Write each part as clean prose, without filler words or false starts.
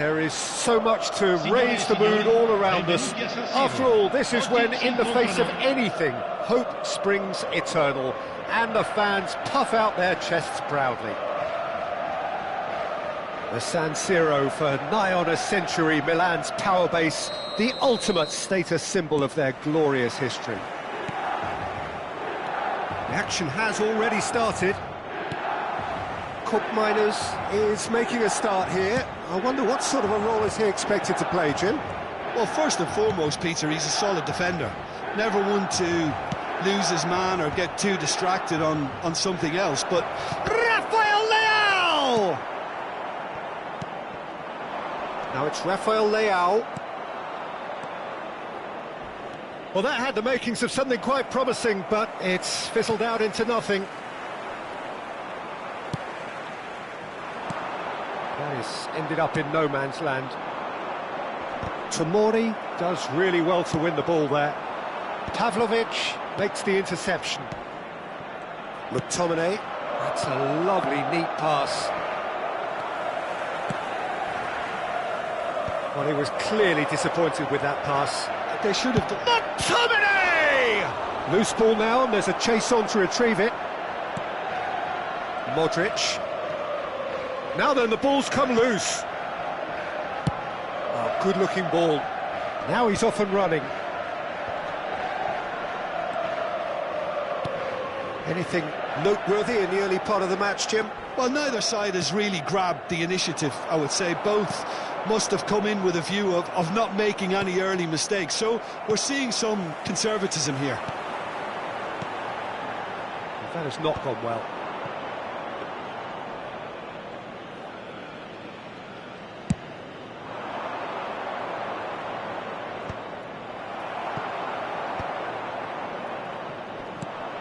There is so much to raise the mood all around us. After all, this is when, in the face of anything, hope springs eternal, and the fans puff out their chests proudly. The San Siro, for nigh on a century, Milan's power base, the ultimate status symbol of their glorious history. The action has already started. Koopmeiners is making a start here. I wonder what sort of a role is he expected to play, Jim? Well, first and foremost, Peter, he's a solid defender. Never one to lose his man or get too distracted on something else, but... Rafael Leao! Now it's Rafael Leao. Well, that had the makings of something quite promising, but it's fizzled out into nothing. That has ended up in no man's land. Tomori does really well to win the ball there. Pavlovic makes the interception. McTominay, that's a lovely, neat pass. Well, he was clearly disappointed with that pass. They should have done... McTominay! Loose ball now, and there's a chase on to retrieve it. Modric. Now then, the ball's come loose. Oh, good-looking ball. Now he's off and running. Anything noteworthy in the early part of the match, Jim? Well, neither side has really grabbed the initiative, I would say. Both must have come in with a view of not making any early mistakes. So we're seeing some conservatism here. That has not gone well.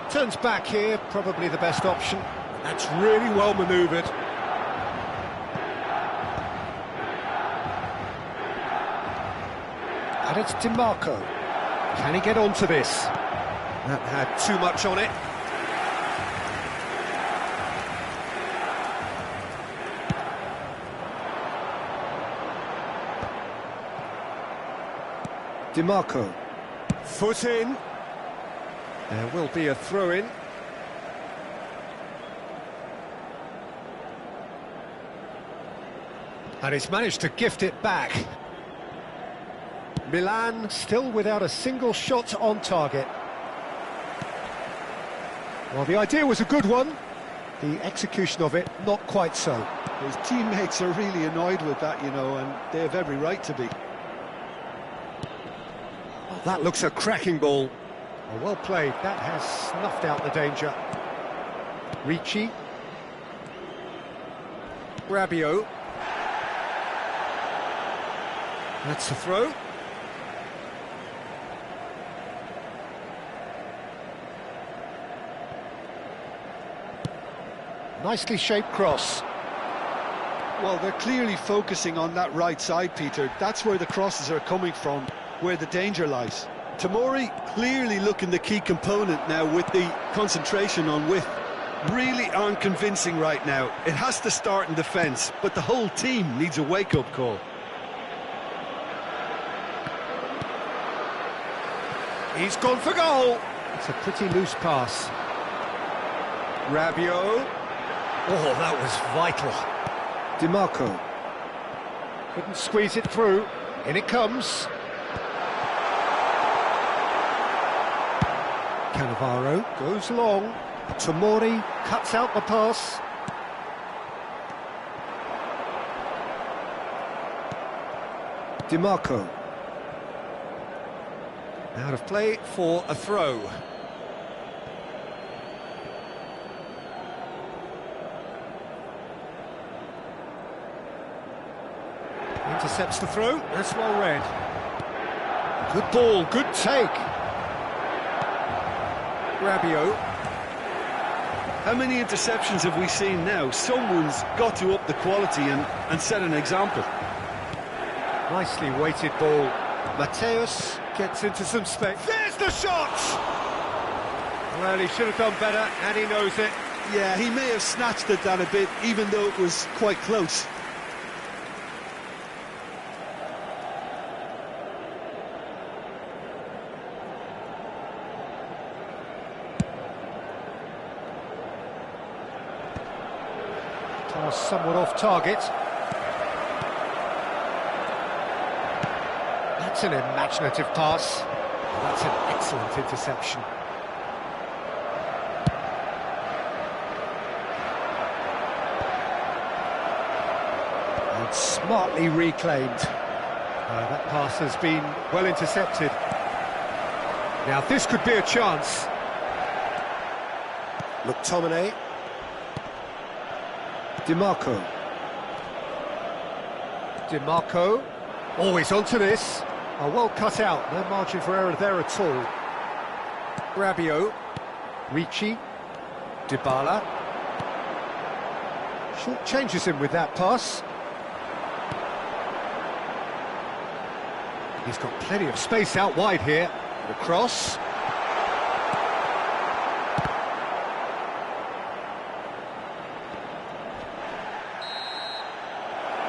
Turns back here, probably the best option. That's really well manoeuvred. And it's DiMarco. Can he get onto this? That had too much on it. DiMarco. Foot in. There will be a throw-in. And he's managed to gift it back. Milan still without a single shot on target. Well, the idea was a good one. The execution of it, not quite so. His teammates are really annoyed with that, you know, and they have every right to be. Oh, that looks a cracking ball. Oh, well played, that has snuffed out the danger. Ricci. Rabiot. That's a throw. Nicely shaped cross. Well, they're clearly focusing on that right side, Peter. That's where the crosses are coming from, where the danger lies. Tomori clearly looking the key component now with the concentration on width. Really aren't convincing right now. It has to start in defence, but the whole team needs a wake-up call. He's gone for goal. It's a pretty loose pass. Rabiot. Oh, that was vital. DiMarco. Couldn't squeeze it through. In it comes. Cannavaro goes long. Tomori cuts out the pass. DiMarco. Out of play for a throw. Intercepts the throw. That's well read. Good ball, good take. Rabiot. How many interceptions have we seen now? Someone's got to up the quality and set an example. Nicely weighted ball. Mateus gets into some space. There's the shot! Well, he should have done better, and he knows it. Yeah, he may have snatched at that a bit, even though it was quite close. was somewhat off target. That's an imaginative pass. That's an excellent interception. And smartly reclaimed. That pass has been well intercepted. Now this could be a chance. McTominay. DiMarco. Always onto this. Oh, well cut out. No margin for error there at all. Rabiot. Ricci. Dybala. Short changes him with that pass. He's got plenty of space out wide here. The cross.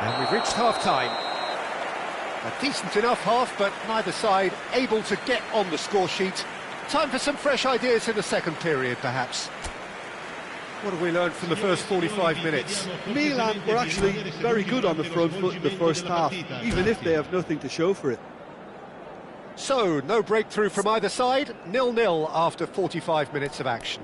And we've reached half-time. A decent enough half, but neither side able to get on the score sheet. Time for some fresh ideas in the second period, perhaps. What have we learned from the first 45 minutes? Milan were actually very good on the front foot in the first half, even if they have nothing to show for it. So, no breakthrough from either side, 0-0 after 45 minutes of action.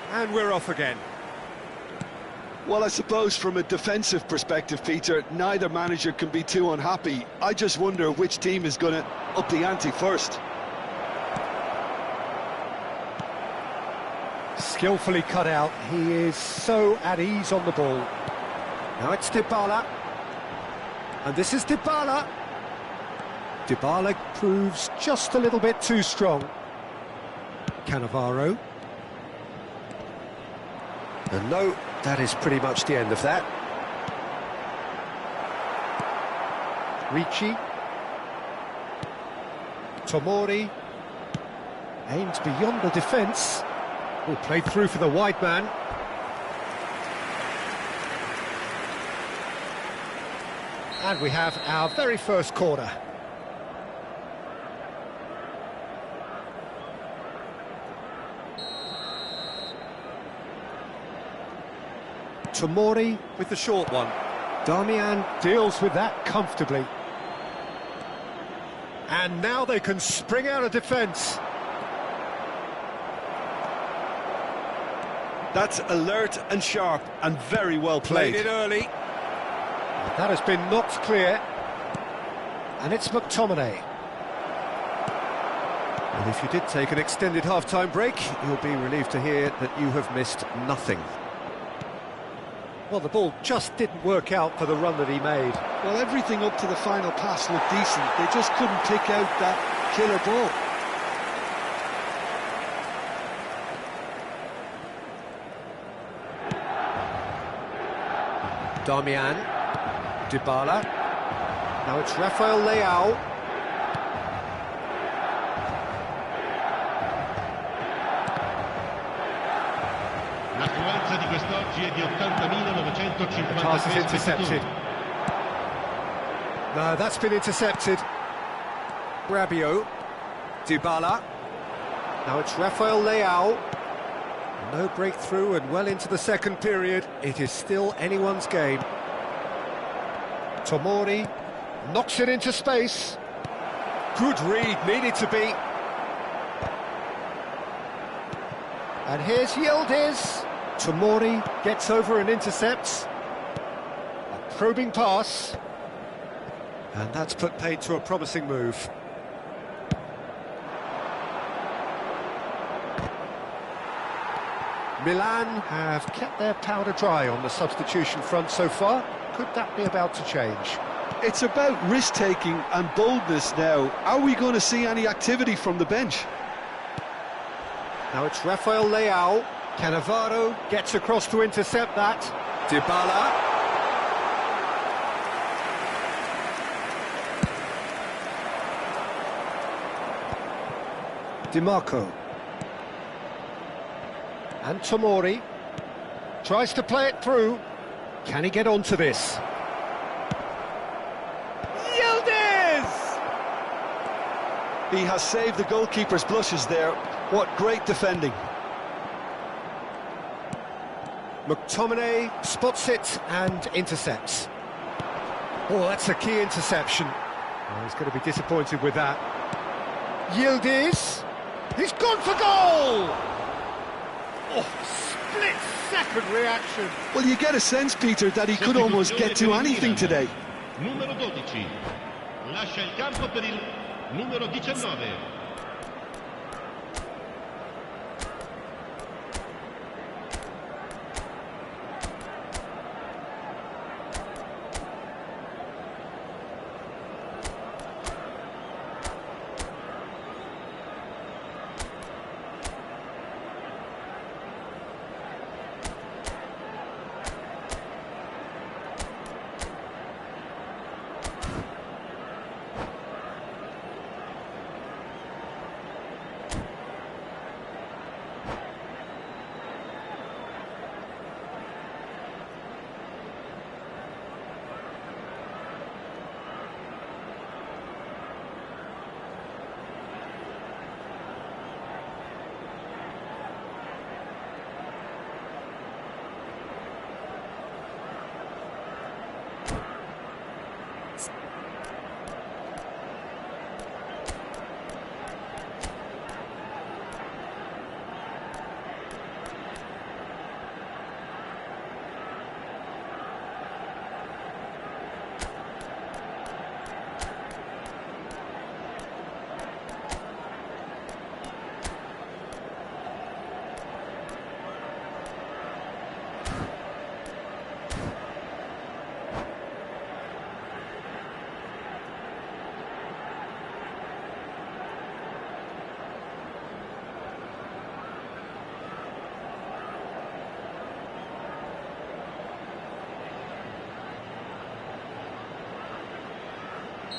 And we're off again. Well, I suppose from a defensive perspective, Peter, neither manager can be too unhappy. I just wonder which team is going to up the ante first. Skillfully cut out. He is so at ease on the ball. Now it's Dybala. And this is Dybala. Dybala proves just a little bit too strong. Cannavaro. And no, that is pretty much the end of that. Ricci. Tomori. Aimed beyond the defence. Oh, played through for the wide man. And we have our very first corner. Tomori with the short one. Darmian deals with that comfortably. And now they can spring out of defence. That's alert and sharp and very well played. Played it early. That has been knocked clear. And it's McTominay. And if you did take an extended half-time break, you'll be relieved to hear that you have missed nothing. Well, the ball just didn't work out for the run that he made. Well, everything up to the final pass looked decent. They just couldn't pick out that killer ball. Darmian. Dybala. Now it's Rafael Leao. L'affluenza di quest'oggi è di 80.950 Pass is intercepted. No, that's been intercepted. Rabiot. Dybala. Now it's Rafael Leao. No breakthrough and well into the second period. It is still anyone's game. Tomori knocks it into space. Good read, needed to be. And here's Yildiz. Tomori gets over and intercepts. A probing pass. And that's put paid to a promising move. Milan have kept their powder dry on the substitution front so far. Could that be about to change? It's about risk-taking and boldness now. Are we going to see any activity from the bench? Now it's Rafael Leao. Cannavaro gets across to intercept that. Dybala. Di Marco. And Tomori tries to play it through. Can he get onto this? Yildiz! He has saved the goalkeeper's blushes there. What great defending. McTominay spots it and intercepts. Oh, that's a key interception. Oh, he's going to be disappointed with that. Yildiz. He's gone for goal! Oh, split-second reaction. Well, you get a sense, Peter, that he could almost get to anything today. Numero 12. Lascia il campo per il numero 19.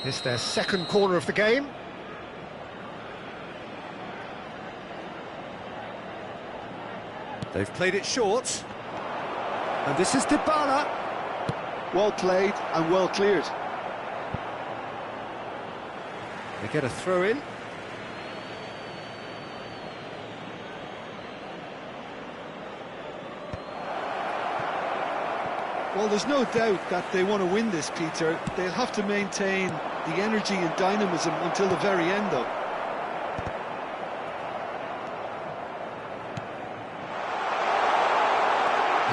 It's their second corner of the game. They've played it short. And this is Dybala. Well played and well cleared. They get a throw in. Well, there's no doubt that they want to win this, Peter. They'll have to maintain the energy and dynamism until the very end, though.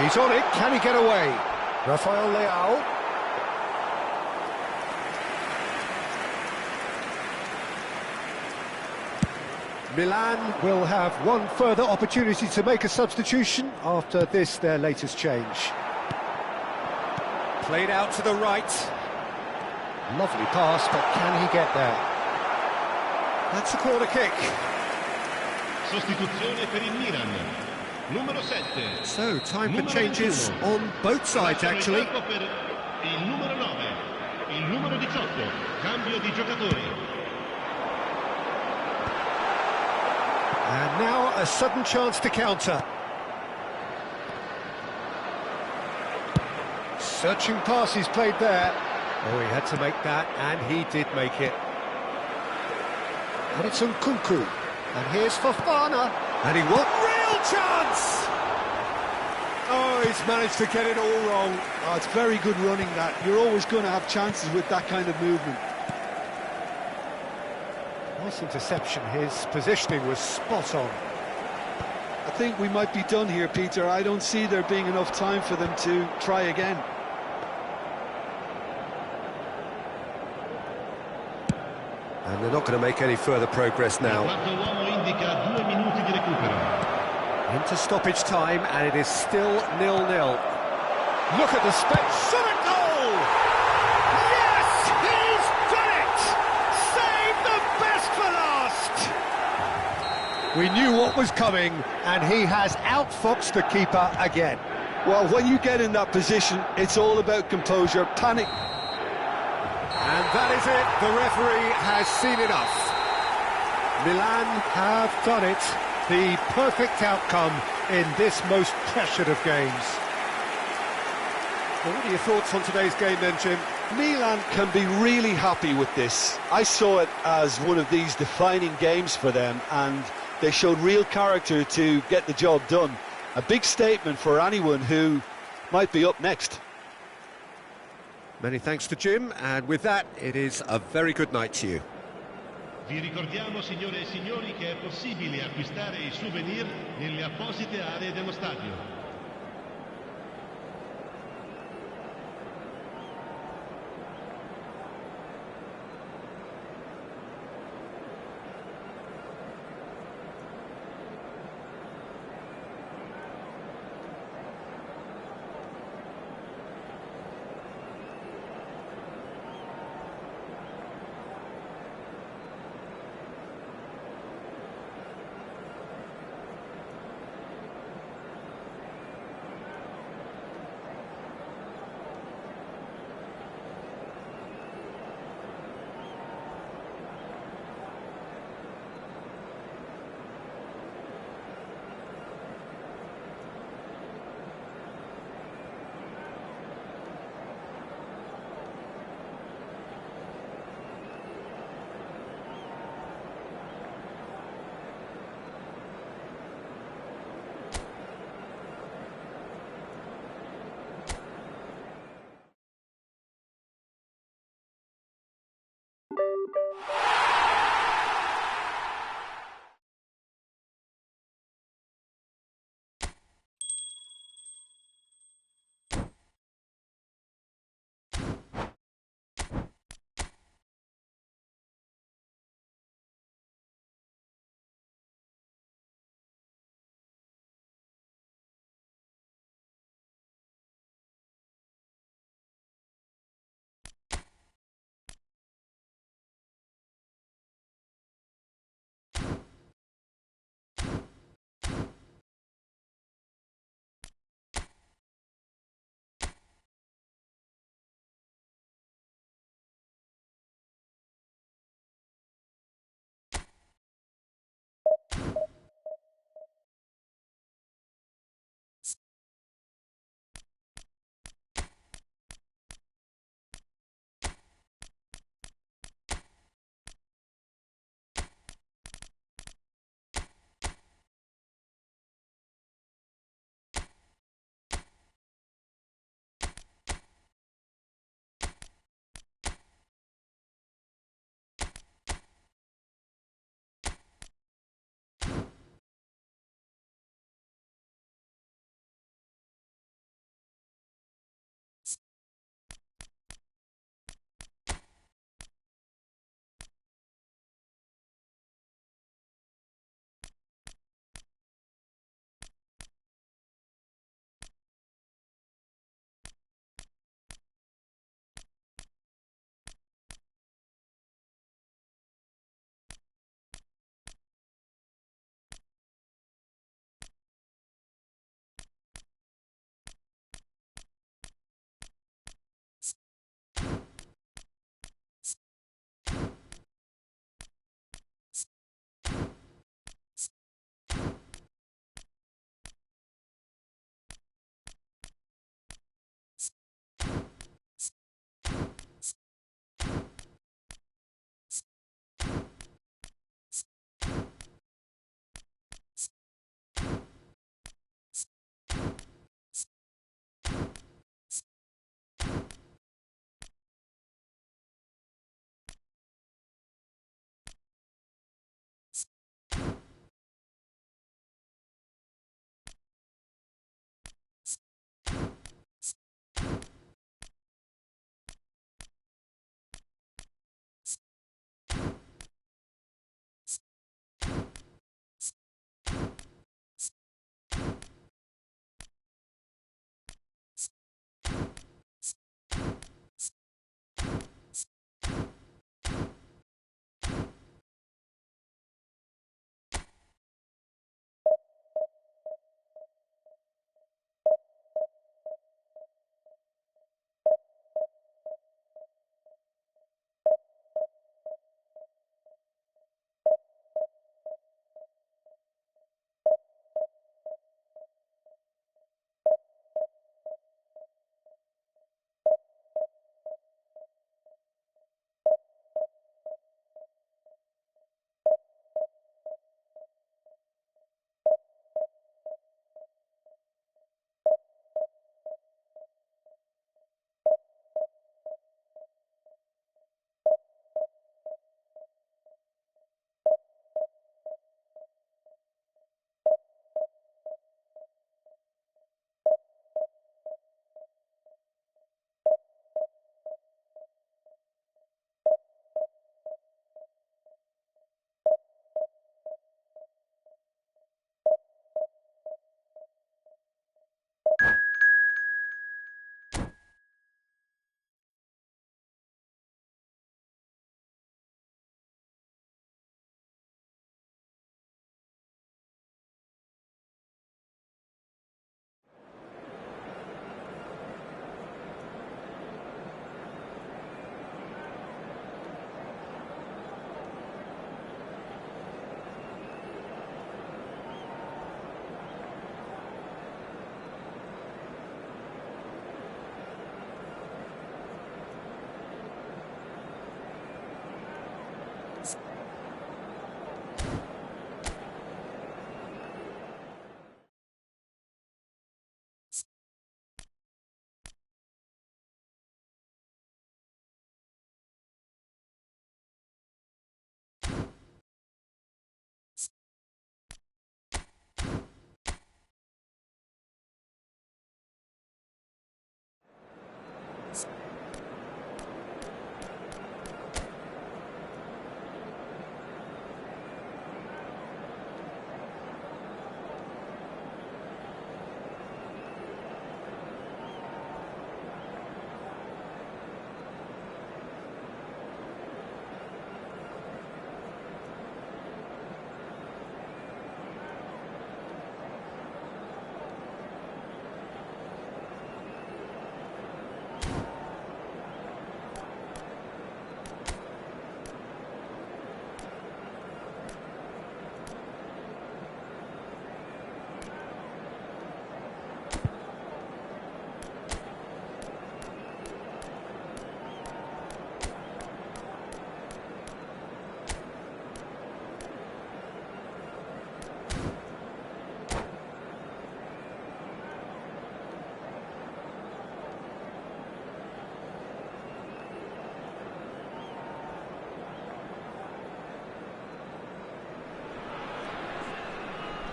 He's on it. Can he get away? Rafael Leao. Milan will have one further opportunity to make a substitution after this, their latest change. Played out to the right. Lovely pass, but can he get there? That's a corner kick. Sostituzione per il Milan. Numero 7. So, time for changes on both sides, actually. Il numero 9. Il numero 18. Cambio di giocatori. And now a sudden chance to counter. Searching pass he's played there. Oh, he had to make that, and he did make it. And it's Nkunku. And here's Fofana. And he won. Real chance! Oh, he's managed to get it all wrong. Oh, it's very good running, that. You're always going to have chances with that kind of movement. Nice interception. His positioning was spot on. I think we might be done here, Peter. I don't see there being enough time for them to try again. And they're not going to make any further progress now. Into stoppage time, and it is still 0-0. Look at the spectacular goal! Yes, he's done it! Save the best for last! We knew what was coming, and he has outfoxed the keeper again. Well, when you get in that position, it's all about composure, panic. And that is it, the referee has seen enough. Milan have done it, the perfect outcome in this most pressured of games. Well, what are your thoughts on today's game then, Jim? Milan can be really happy with this. I saw it as one of these defining games for them, and they showed real character to get the job done. A big statement for anyone who might be up next. Many thanks to Jim, and with that, it is a very good night to you. Vi ricordiamo, signore e signori, che è possibile acquistare i souvenir nelle apposite aree dello stadio.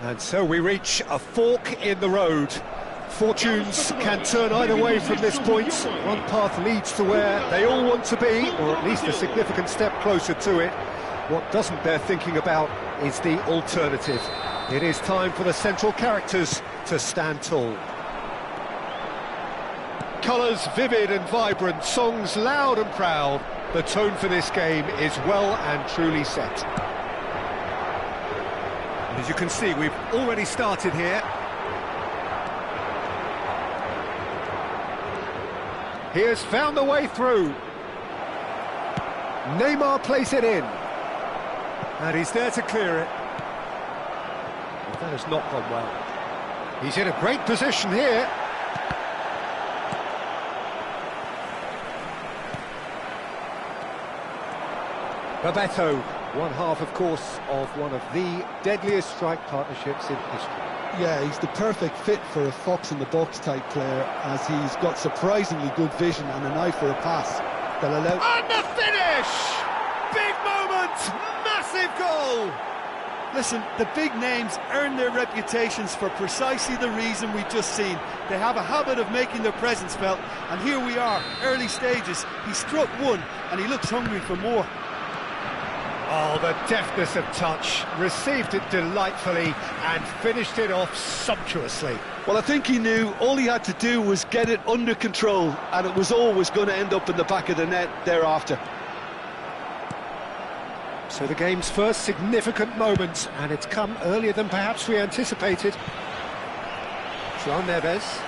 And so we reach a fork in the road. Fortunes can turn either way from this point. One path leads to where they all want to be, or at least a significant step closer to it. What doesn't bear thinking about is the alternative. It is time for the central characters to stand tall. Colours vivid and vibrant, songs loud and proud. The tone for this game is well and truly set. And as you can see, we've already started here. He has found the way through. Neymar plays it in. And he's there to clear it. But that has not gone well. He's in a great position here. Bebeto, one half, of course, of one of the deadliest strike partnerships in history. Yeah, he's the perfect fit for a fox-in-the-box type player, as he's got surprisingly good vision and an eye for a pass that allows... And the finish! Big moment! Massive goal! Listen, the big names earn their reputations for precisely the reason we've just seen. They have a habit of making their presence felt, and here we are, early stages. He struck one, and he looks hungry for more. Oh, the deftness of touch, received it delightfully and finished it off sumptuously. Well, I think he knew all he had to do was get it under control, and it was always going to end up in the back of the net thereafter. So the game's first significant moment, and it's come earlier than perhaps we anticipated. João Neves.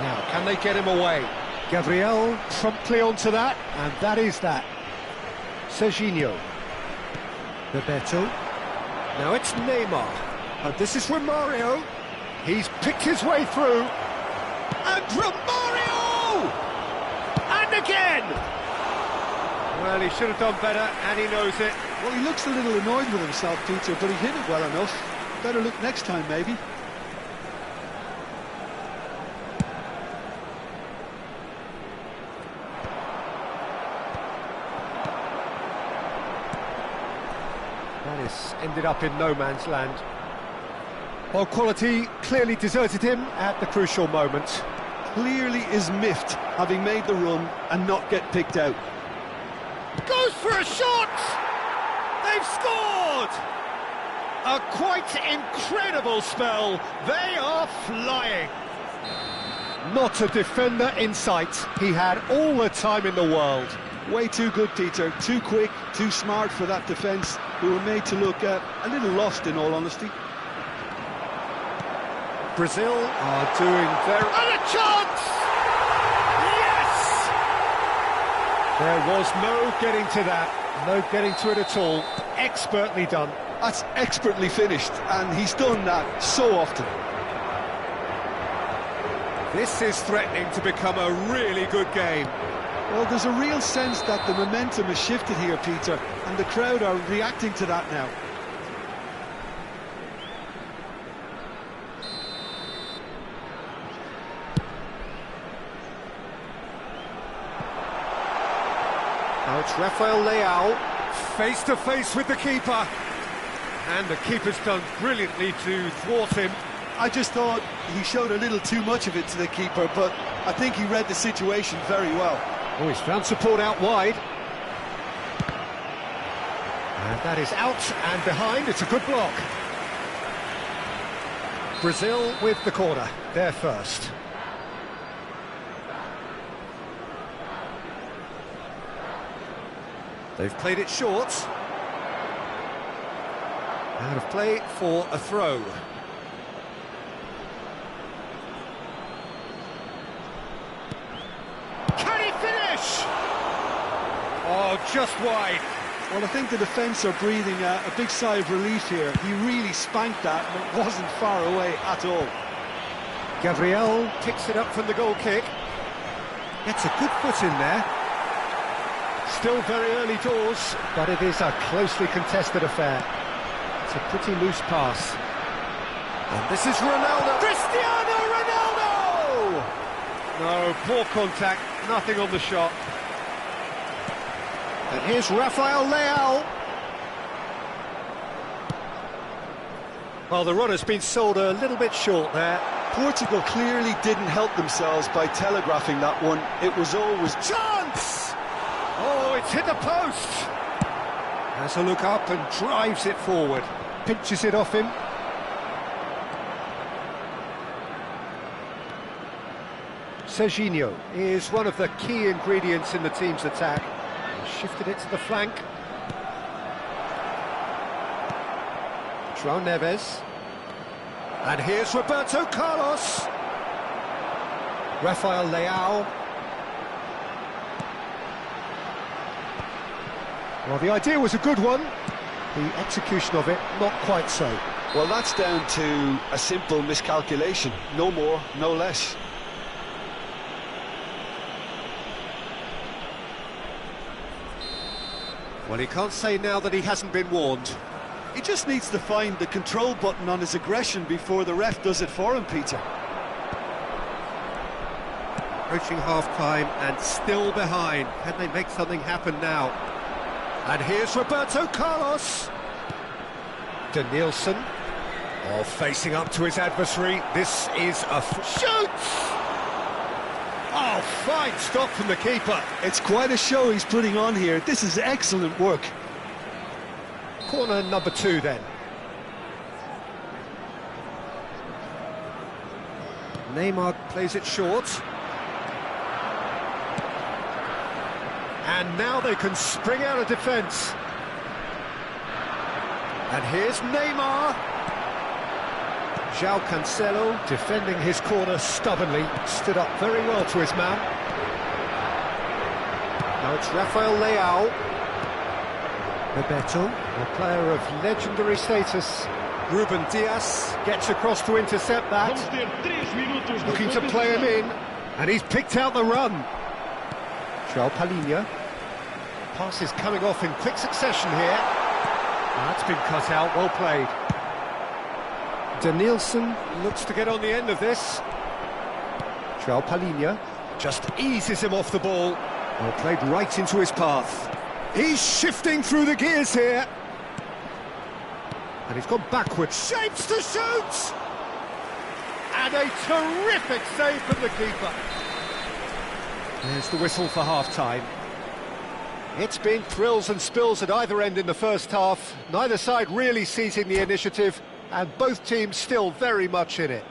Now, can they get him away? Gabriel promptly onto that, and that is that. Serginho. Bebeto. Now it's Neymar. And this is Romario. He's picked his way through. And Romario! And again! Well, he should have done better, and he knows it. Well, he looks a little annoyed with himself, Peter, but he hit it well enough. Better look next time, maybe. This ended up in no man's land. Well, quality clearly deserted him at the crucial moment. Clearly is miffed, having made the run and not get picked out. Goes for a shot! They've scored! A quite incredible spell. They are flying. Not a defender in sight. He had all the time in the world. Way too good, Peter. Too quick, too smart for that defence, who were made to look a little lost, in all honesty. Brazil are doing very... And a chance! Yes! There was no getting to that. No getting to it at all. Expertly done. That's expertly finished, and he's done that so often. This is threatening to become a really good game. Well, there's a real sense that the momentum has shifted here, Peter, and the crowd are reacting to that now. Now it's Rafael Leao, face to face with the keeper. And the keeper's done brilliantly to thwart him. I just thought he showed a little too much of it to the keeper, but I think he read the situation very well. Oh, he's found support out wide. And that is out and behind. It's a good block. Brazil with the corner. They're first. They've played it short. Out of play for a throw. Oh, just wide. Well, I think the defence are breathing a big sigh of relief here. He really spanked that, and it wasn't far away at all. Gabriel picks it up from the goal kick. Gets a good foot in there. Still very early doors, but it is a closely contested affair. It's a pretty loose pass. And this is Ronaldo. Cristiano Ronaldo! No, poor contact, nothing on the shot. And here's Rafael Leao. Well, the runner's been sold a little bit short there. Portugal clearly didn't help themselves by telegraphing that one. It was always... Chance! Oh, it's hit the post! Has a look up and drives it forward. Pinches it off him. Serginho is one of the key ingredients in the team's attack. Shifted it to the flank. João Neves. And here's Roberto Carlos. Rafael Leao. Well, the idea was a good one. The execution of it, not quite so. Well, that's down to a simple miscalculation. No more, no less. Well, he can't say now that he hasn't been warned. He just needs to find the control button on his aggression before the ref does it for him, Peter. Approaching half-time and still behind. Can they make something happen now? And here's Roberto Carlos. Danielson. Oh, facing up to his adversary. This is a... Shoots! Oh, fine stop from the keeper. It's quite a show he's putting on here. This is excellent work. Corner number 2 then. Neymar plays it short. And now they can spring out of defence. And here's Neymar. João Cancelo defending his corner stubbornly, stood up very well to his man. Now it's Rafael Leao. Bebeto, a player of legendary status. Ruben Dias gets across to intercept that. Looking to play him in, and he's picked out the run. João Palhinha. Pass is coming off in quick succession here. That's been cut out, well played. Danielson looks to get on the end of this. João Palhinha just eases him off the ball. Well played right into his path. He's shifting through the gears here. And he's gone backwards. Shapes to shoot! And a terrific save from the keeper. There's the whistle for half-time. It's been thrills and spills at either end in the first half. Neither side really seizing the initiative, and both teams still very much in it.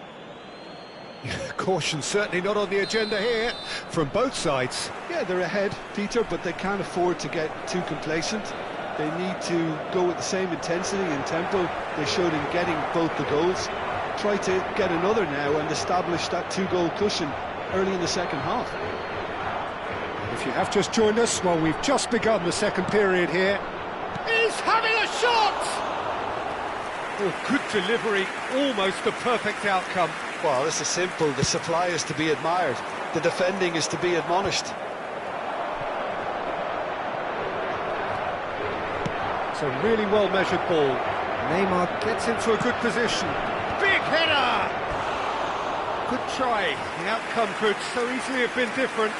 Caution certainly not on the agenda here from both sides. Yeah, they're ahead, Peter, but they can't afford to get too complacent. They need to go with the same intensity and tempo they showed in getting both the goals. Try to get another now and establish that 2-goal cushion early in the second half. If you have just joined us, well, we've just begun the second period here. He's having a shot! Oh, good delivery, almost the perfect outcome. Well, this is simple. The supply is to be admired. The defending is to be admonished. It's a really well-measured ball. Neymar gets into a good position. Big header! Good try. The outcome could so easily have been different.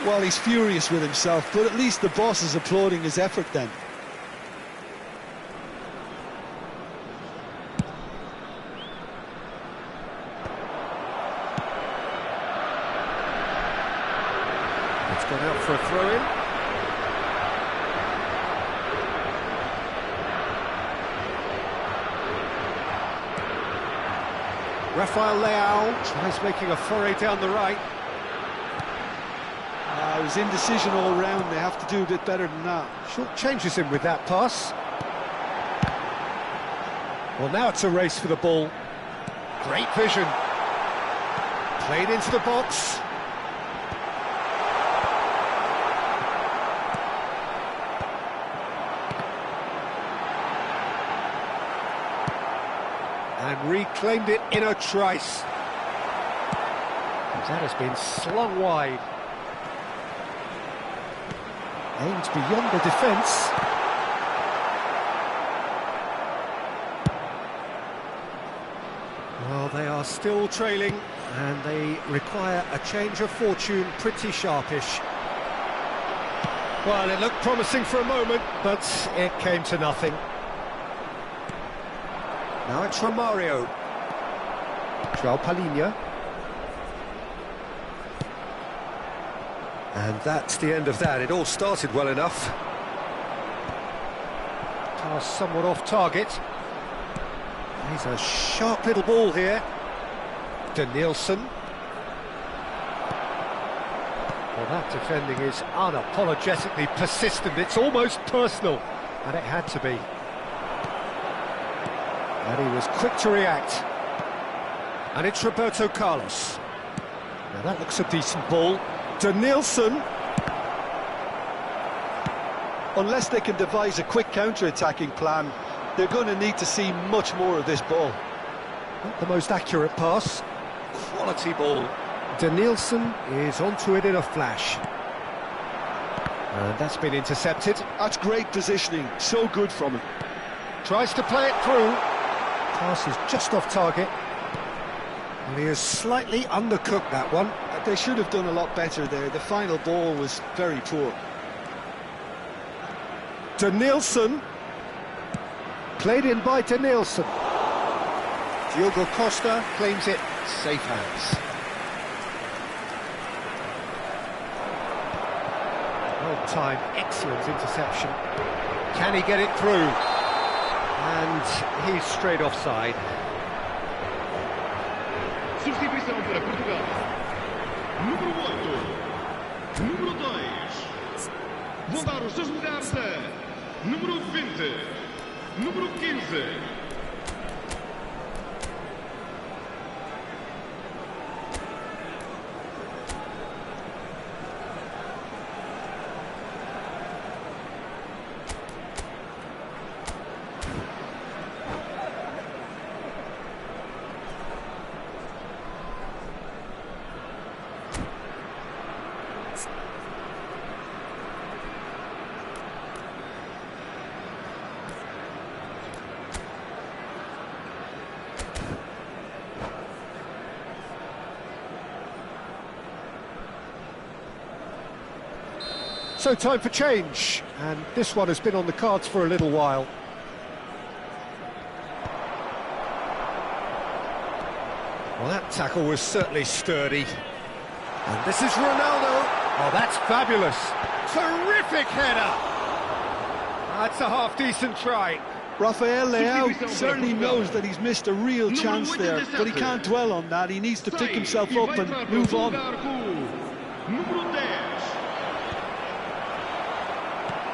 Well, he's furious with himself, but at least the boss is applauding his effort then. It's gone out for a throw-in. Rafael Leao tries making a foray down the right. It was indecision all round. They have to do a bit better than that. Short changes him with that pass. Well, now it's a race for the ball. Great vision. Played into the box. And reclaimed it in a trice. That has been slung wide. Aimed beyond the defence. Well, they are still trailing, and they require a change of fortune pretty sharpish. Well, it looked promising for a moment, but it came to nothing. Now it's Romario. João Palhinha. And that's the end of that. It all started well enough. Pass somewhat off target. He's a sharp little ball here. Danielson. Well, that defending is unapologetically persistent. It's almost personal, and it had to be. And he was quick to react. And it's Roberto Carlos. Now that looks a decent ball. Danielson. Unless they can devise a quick counter-attacking plan, they're going to need to see much more of this ball. Not the most accurate pass. Quality ball. Danielson is onto it in a flash. And that's been intercepted. That's great positioning, so good from him. Tries to play it through. Pass is just off target. And he has slightly undercooked that one. They should have done a lot better there. The final ball was very poor. Danielson. Played in by Danielson. Diogo Costa claims it. Safe hands. Well-timed, excellent interception. Can he get it through? And he's straight offside. Substituição para Portugal. Número 8. Número 2. Vão dar os seus lugares a número 20. Número 15. So time for change, and this one has been on the cards for a little while. Well, that tackle was certainly sturdy. And this is Ronaldo. Oh, that's fabulous. Terrific header. That's a half-decent try. Rafael Leao certainly knows that he's missed a real chance there, but he can't dwell on that. He needs to pick himself up and move on.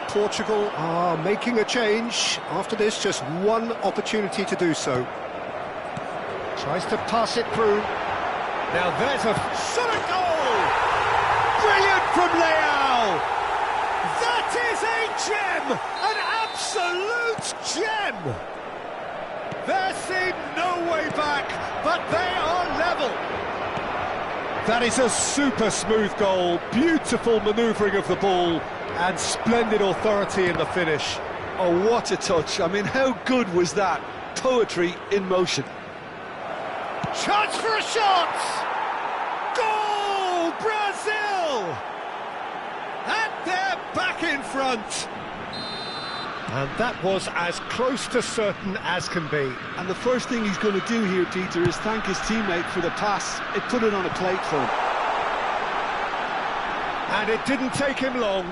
Portugal are making a change. After this, just one opportunity to do so. Tries to pass it through. Now there's a shot at goal! Brilliant from Leao! That is a gem! An absolute gem! There seemed no way back, but they are level. That is a super smooth goal. Beautiful manoeuvring of the ball. And splendid authority in the finish. Oh, what a touch. I mean, how good was that? Poetry in motion. Chance for a shot! Goal! Brazil! And they're back in front. And that was as close to certain as can be. And the first thing he's going to do here, Peter, is thank his teammate for the pass. It put it on a plate for him. And it didn't take him long.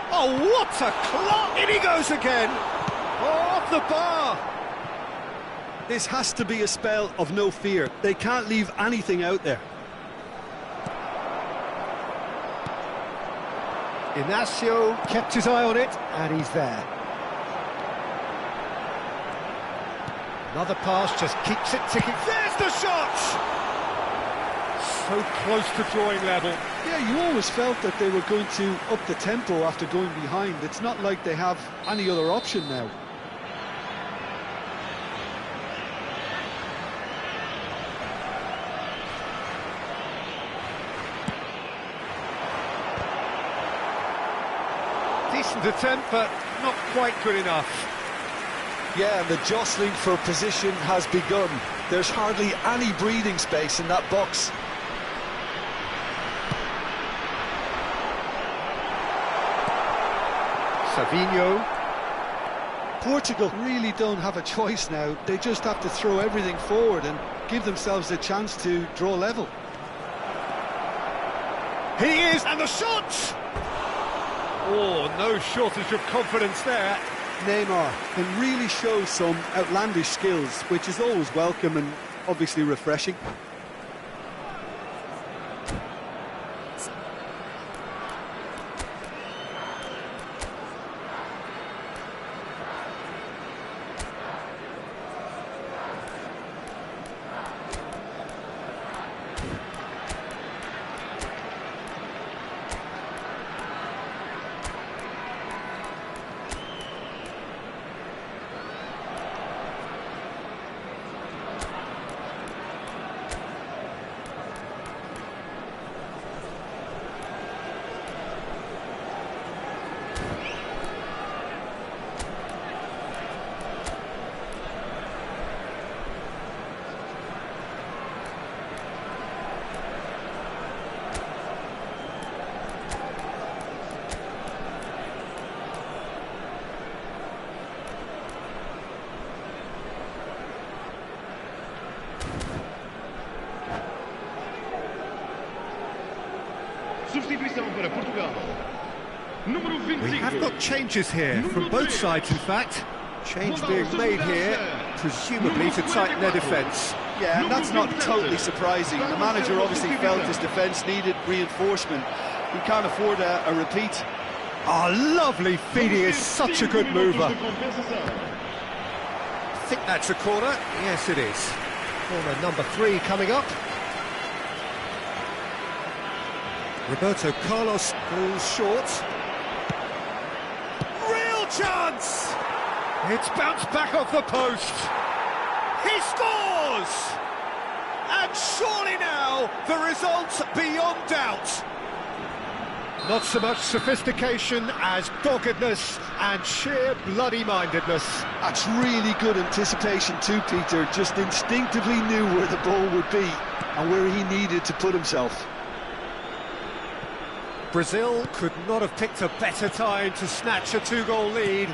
Oh, what a clock! In he goes again! Oh, off the bar! This has to be a spell of no fear. They can't leave anything out there. Inacio kept his eye on it, and he's there. Another pass just keeps it ticking. There's the shot! So close to drawing level. Yeah, you always felt that they were going to up the tempo after going behind. It's not like they have any other option now. Decent attempt, but not quite good enough. Yeah, and the jostling for position has begun. There's hardly any breathing space in that box. Savinho. Portugal really don't have a choice now. They just have to throw everything forward and give themselves a chance to draw level. He is, and the shot! Oh, no shortage of confidence there. Neymar can really show some outlandish skills, which is always welcome and obviously refreshing. Substituição para Portugal. Número 25. We have got changes here, from both sides in fact. Change being made here, presumably to tighten their defence. Yeah, and that's not totally surprising. The manager obviously felt his defence needed reinforcement. He can't afford a repeat. Oh, lovely feed, he is such a good mover. I think that's a corner. Yes, it is. Corner number 3 coming up. Roberto Carlos falls short. Real chance! It's bounced back off the post. He scores! And surely now, the result's beyond doubt. Not so much sophistication as doggedness and sheer bloody-mindedness. That's really good anticipation too, Peter. Just instinctively knew where the ball would be and where he needed to put himself. Brazil could not have picked a better time to snatch a 2-goal lead.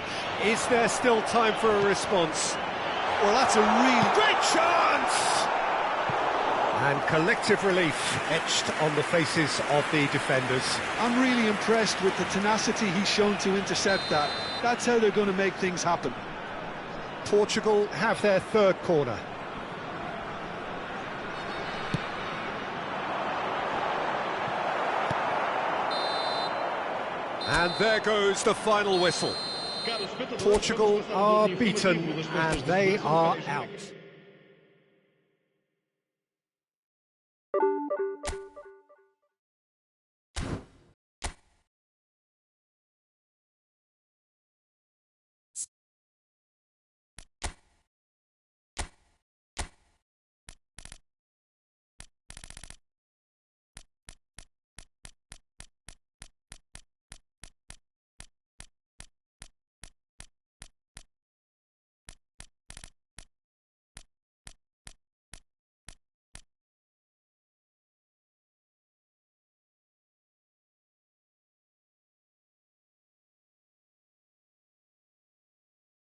Is there still time for a response? Well, that's a really great chance! And collective relief etched on the faces of the defenders. I'm really impressed with the tenacity he's shown to intercept that. That's how they're going to make things happen. Portugal have their 3rd corner. And there goes the final whistle. Portugal are beaten and they are out.